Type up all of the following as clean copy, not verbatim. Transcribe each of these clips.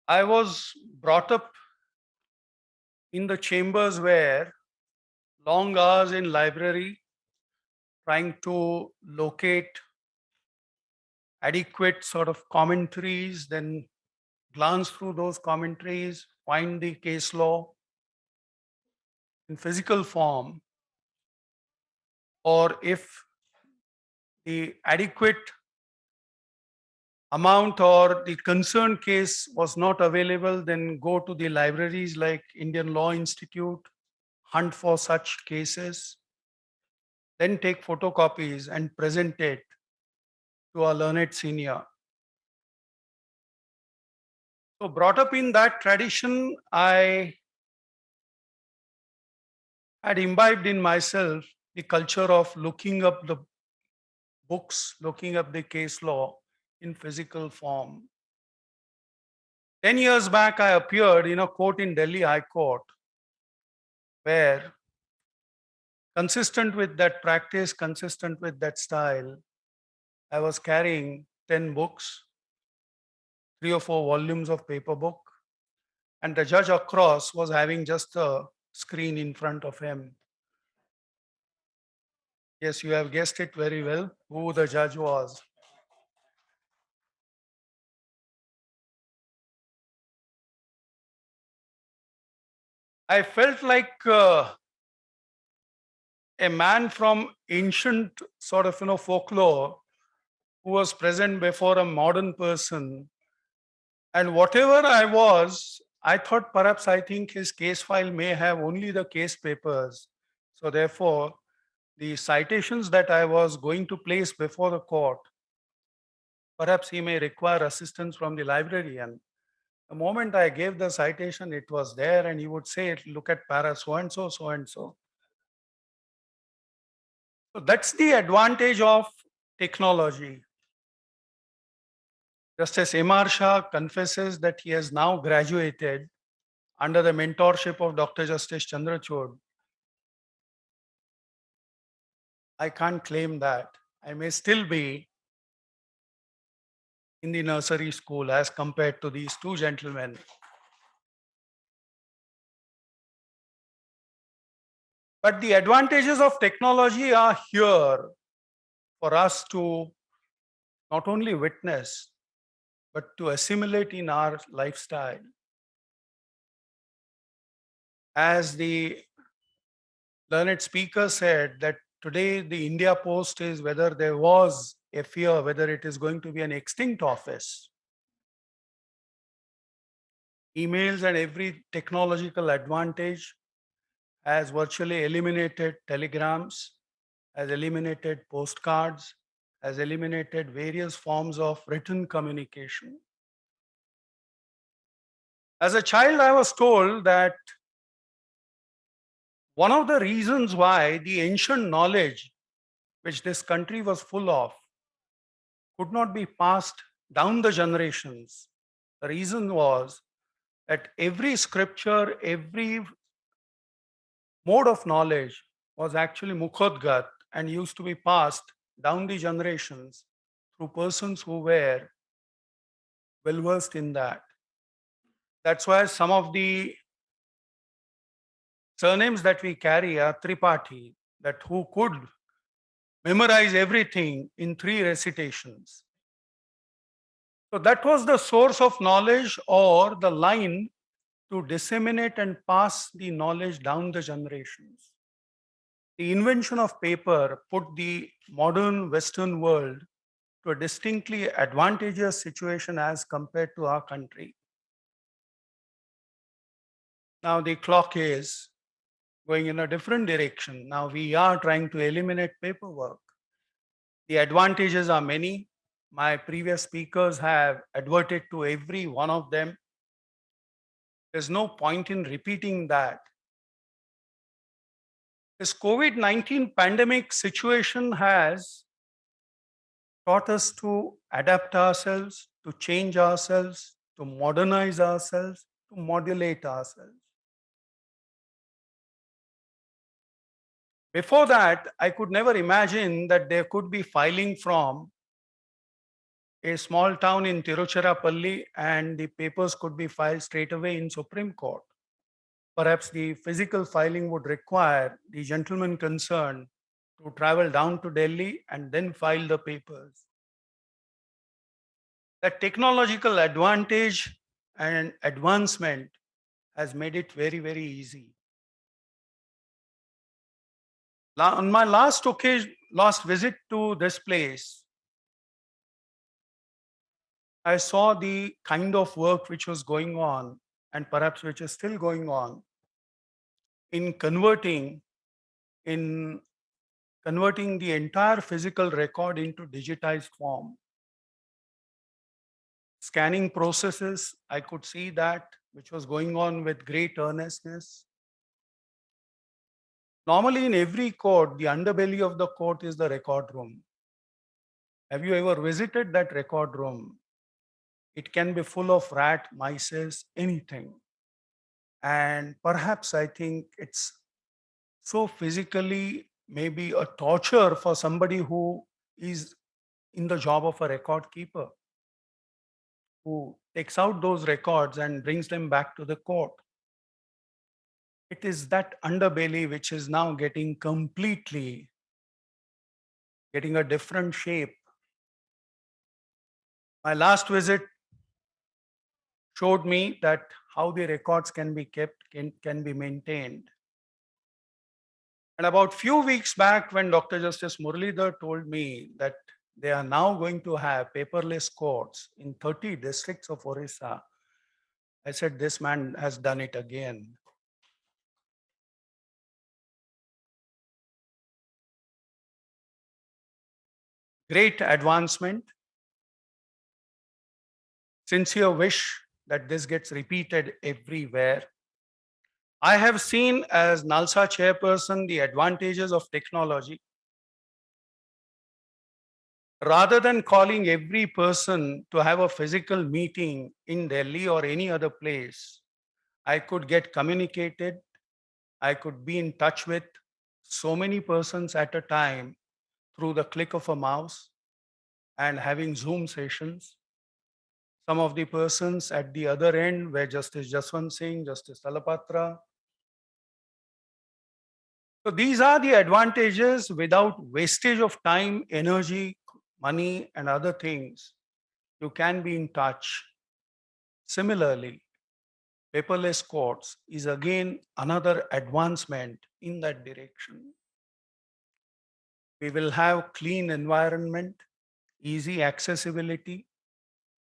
I was brought up in the chambers where long hours in library trying to locate adequate sort of commentaries, then glance through those commentaries, find the case law in physical form, or if the adequate amount or the concerned case was not available, then go to the libraries like Indian Law Institute, hunt for such cases, then take photocopies and present it to a learned senior. So, brought up in that tradition, I had imbibed in myself the culture of looking up the books, looking up the case law in physical form. 10 years back, I appeared in a court in Delhi High Court where, consistent with that practice, consistent with that style, I was carrying 10 books, 3 or 4 volumes of paper book, and the judge across was having just a screen in front of him. Yes, you have guessed it very well who the judge was. I felt like a man from ancient sort of folklore who was present before a modern person. And whatever I was, I thought perhaps I think his case file may have only the case papers. So therefore, the citations that I was going to place before the court, perhaps he may require assistance from the librarian. The moment I gave the citation, it was there, and he would say, look at para so and so, so and so. So that's the advantage of technology. Justice M.R. Shah confesses that he has now graduated under the mentorship of Dr. Justice Chandrachud. I can't claim that. I may still be in the nursery school as compared to these two gentlemen. But the advantages of technology are here for us to not only witness, but to assimilate in our lifestyle. As the learned speaker said, that today the India Post is, whether there was a fear whether it is going to be an extinct office. Emails and every technological advantage has virtually eliminated telegrams, has eliminated postcards, has eliminated various forms of written communication. As a child, I was told that one of the reasons why the ancient knowledge which this country was full of could not be passed down the generations, the reason was that every scripture, every mode of knowledge was actually mukhodgat and used to be passed down the generations through persons who were well versed in that. That's why some of the surnames that we carry are Tripathi, that who could memorize everything in 3 recitations. So that was the source of knowledge or the line to disseminate and pass the knowledge down the generations. The invention of paper put the modern Western world to a distinctly advantageous situation as compared to our country. Now the clock is going in a different direction. Now we are trying to eliminate paperwork. The advantages are many. My previous speakers have adverted to every one of them. There's no point in repeating that. This COVID-19 pandemic situation has taught us to adapt ourselves, to change ourselves, to modernize ourselves, to modulate ourselves. Before that, I could never imagine that there could be filing from a small town in Tiruchirappalli, and the papers could be filed straight away in Supreme Court. Perhaps the physical filing would require the gentleman concerned to travel down to Delhi and then file the papers. The technological advantage and advancement has made it very, very easy. On my last visit to this place, I saw the kind of work which was going on and perhaps which is still going on in in converting the entire physical record into digitized form. Scanning processes, I could see that which was going on with great earnestness. Normally, in every court, the underbelly of the court is the record room. Have you ever visited that record room? It can be full of rat, mice, anything. And perhaps I think it's so physically maybe a torture for somebody who is in the job of a record keeper, who takes out those records and brings them back to the court. It is that underbelly which is now getting a different shape. My last visit showed me that how the records can be kept, can be maintained. And about few weeks back, when Dr. Justice Muralidhar told me that they are now going to have paperless courts in 30 districts of Orissa, I said, this man has done it again. Great advancement. Sincere wish that this gets repeated everywhere. I have seen as NALSA chairperson the advantages of technology. Rather than calling every person to have a physical meeting in Delhi or any other place, I could get communicated. I could be in touch with so many persons at a time through the click of a mouse and having Zoom sessions. Some of the persons at the other end were Justice Jaswant Singh, Justice Talapatra. So these are the advantages without wastage of time, energy, money, and other things. You can be in touch. Similarly, paperless courts is again another advancement in that direction. We will have clean environment, easy accessibility,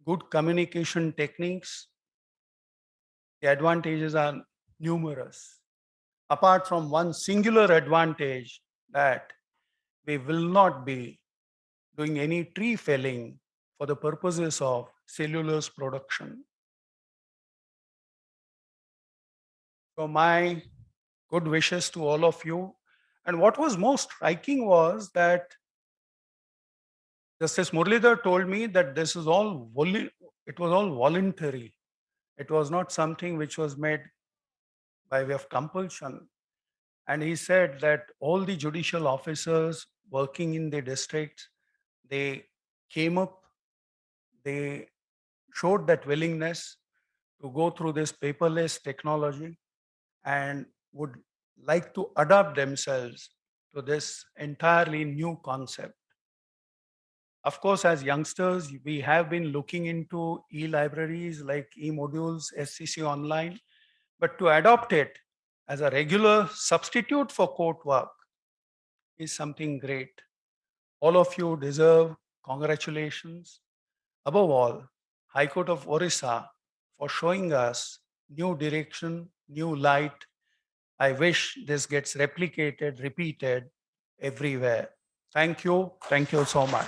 good communication techniques. The advantages are numerous. Apart from one singular advantage that we will not be doing any tree felling for the purposes of cellulose production. So my good wishes to all of you. And what was most striking was that Justice Muralidhar told me that this is it was all voluntary. It was not something which was made by way of compulsion. And he said that all the judicial officers working in the district, they came up, they showed that willingness to go through this paperless technology and would like to adapt themselves to this entirely new concept. Of course, as youngsters, we have been looking into e-libraries like e-modules, SCC Online, but to adopt it as a regular substitute for court work is something great. All of you deserve congratulations. Above all, High Court of Orissa for showing us new direction, new light. I wish this gets replicated, repeated everywhere. Thank you. Thank you so much.